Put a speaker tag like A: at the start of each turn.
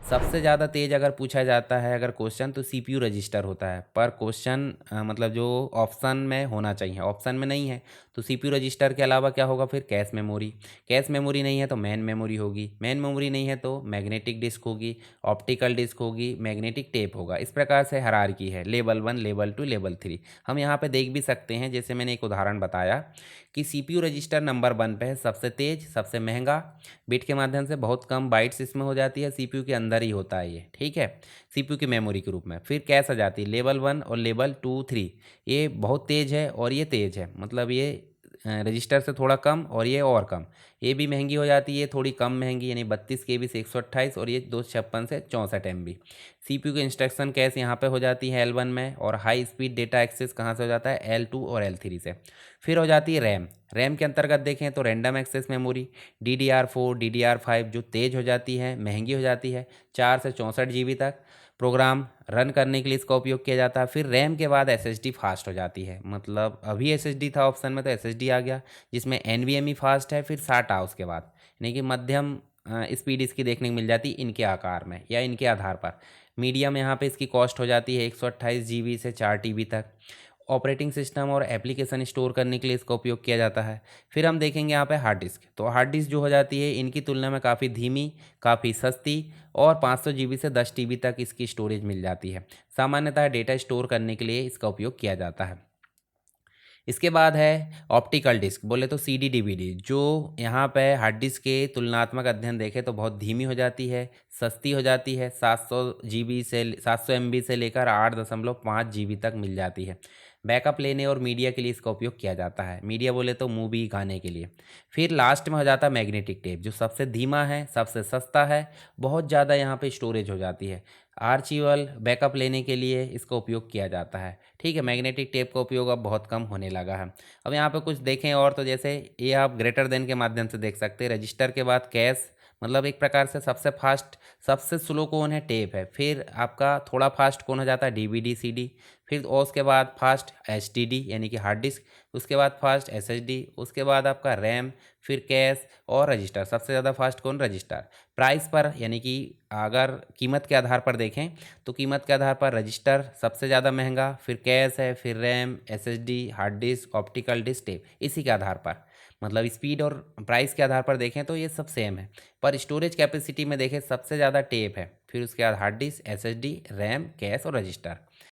A: सबसे ज़्यादा तेज़ अगर पूछा जाता है अगर क्वेश्चन तो सीपीयू रजिस्टर होता है, पर क्वेश्चन मतलब जो ऑप्शन में होना चाहिए ऑप्शन में नहीं है, तो सीपीयू रजिस्टर के अलावा क्या होगा फिर कैश मेमोरी। कैश मेमोरी नहीं है तो मेन मेमोरी होगी, मेन मेमोरी नहीं है तो मैग्नेटिक डिस्क होगी, ऑप्टिकल डिस्क होगी, मैग्नेटिक टेप होगा। इस प्रकार से हायरार्की है, लेवल 1 लेवल 2 लेवल 3। हम यहाँ पे देख भी सकते हैं, जैसे मैंने एक उदाहरण बताया कि सीपीयू रजिस्टर नंबर 1 पे है, सबसे तेज़ सबसे महंगा, बिट के माध्यम से बहुत कम बाइट्स इसमें हो जाती है, सीपीयू के अंदर ही होता है ये, ठीक है, सीपीयू की मेमोरी के रूप में। फिर कैश आ जाती है लेवल 1 और लेवल 2 3। ये बहुत तेज़ है और ये तेज़ है, मतलब ये रजिस्टर से थोड़ा कम और ये और कम। ये भी महंगी हो जाती है, थोड़ी कम महंगी, यानी 32 KB से 128 और ये 256 से 64 MB। सीपीयू की इंस्ट्रक्शन कैश यहाँ पे हो जाती है L1 में, और हाई स्पीड डेटा एक्सेस कहाँ से हो जाता है L2 और L3 से। फिर हो जाती है रैम। रैम के अंतर्गत देखें तो random access memory DDR4 DDR5 जो तेज़ हो जाती है, महंगी हो जाती है, 4 से 64 GB तक प्रोग्राम रन करने के लिए इसका उपयोग किया जाता है। फिर रैम के बाद SSD फास्ट हो जाती है, मतलब अभी SSD था ऑप्शन में तो SSD आ गया, जिसमें NVMe फास्ट है, फिर SATA उसके बाद, यानी कि मध्यम स्पीड इसकी देखने को मिल जाती है इनके आकार में या इनके आधार पर। मीडियम यहाँ पे इसकी कॉस्ट हो जाती है 128 GB से 4 TB तक। ऑपरेटिंग सिस्टम और एप्लीकेशन स्टोर करने के लिए इसका उपयोग किया जाता है। फिर हम देखेंगे यहाँ पे हार्ड डिस्क, तो हार्ड डिस्क जो हो जाती है इनकी तुलना में काफ़ी धीमी, काफ़ी सस्ती, और 500 GB से 10 TB तक इसकी स्टोरेज मिल जाती है। सामान्यतः डेटा स्टोर करने के लिए इसका उपयोग किया जाता है। इसके बाद है ऑप्टिकल डिस्क, बोले तो CD DVD, जो यहाँ पे हार्ड डिस्क के तुलनात्मक अध्ययन देखें तो बहुत धीमी हो जाती है, सस्ती हो जाती है, 700 MB से लेकर 8.5 GB तक मिल जाती है। बैकअप लेने और मीडिया के लिए इसका उपयोग किया जाता है, मीडिया बोले तो मूवी गाने के लिए। फिर लास्ट में हो जाता है मैग्नेटिक टेप, जो सबसे धीमा है, सबसे सस्ता है, बहुत ज़्यादा यहाँ पे स्टोरेज हो जाती है। आर्चिवल बैकअप लेने के लिए इसका उपयोग किया जाता है, ठीक है। मैग्नेटिक टेप का उपयोग अब बहुत कम होने लगा है। अब यहाँ पे कुछ देखें और, तो जैसे ये आप ग्रेटर देन के माध्यम से देख सकते हैं, रजिस्टर के बाद कैश, मतलब एक प्रकार से सबसे फास्ट, सबसे स्लो कौन है टेप है। फिर आपका थोड़ा फास्ट कौन हो जाता है DVD CD। फिर और उसके बाद फास्ट HDD यानी कि हार्ड डिस्क, उसके बाद फास्ट SSD, उसके बाद आपका रैम, फिर कैश और रजिस्टर। सबसे ज़्यादा फास्ट कौन, रजिस्टर। प्राइस पर यानी कि अगर कीमत के आधार पर देखें तो कीमत के आधार पर रजिस्टर सबसे ज़्यादा महंगा, फिर कैश है, फिर RAM, SSD, hard disk, optical disk, tape, इसी के आधार पर, मतलब स्पीड और प्राइस के आधार पर देखें तो ये सब सेम है। पर स्टोरेज कैपेसिटी में देखें सबसे ज़्यादा टेप है, फिर उसके बाद hard disk, SSD, RAM, cash और रजिस्टर।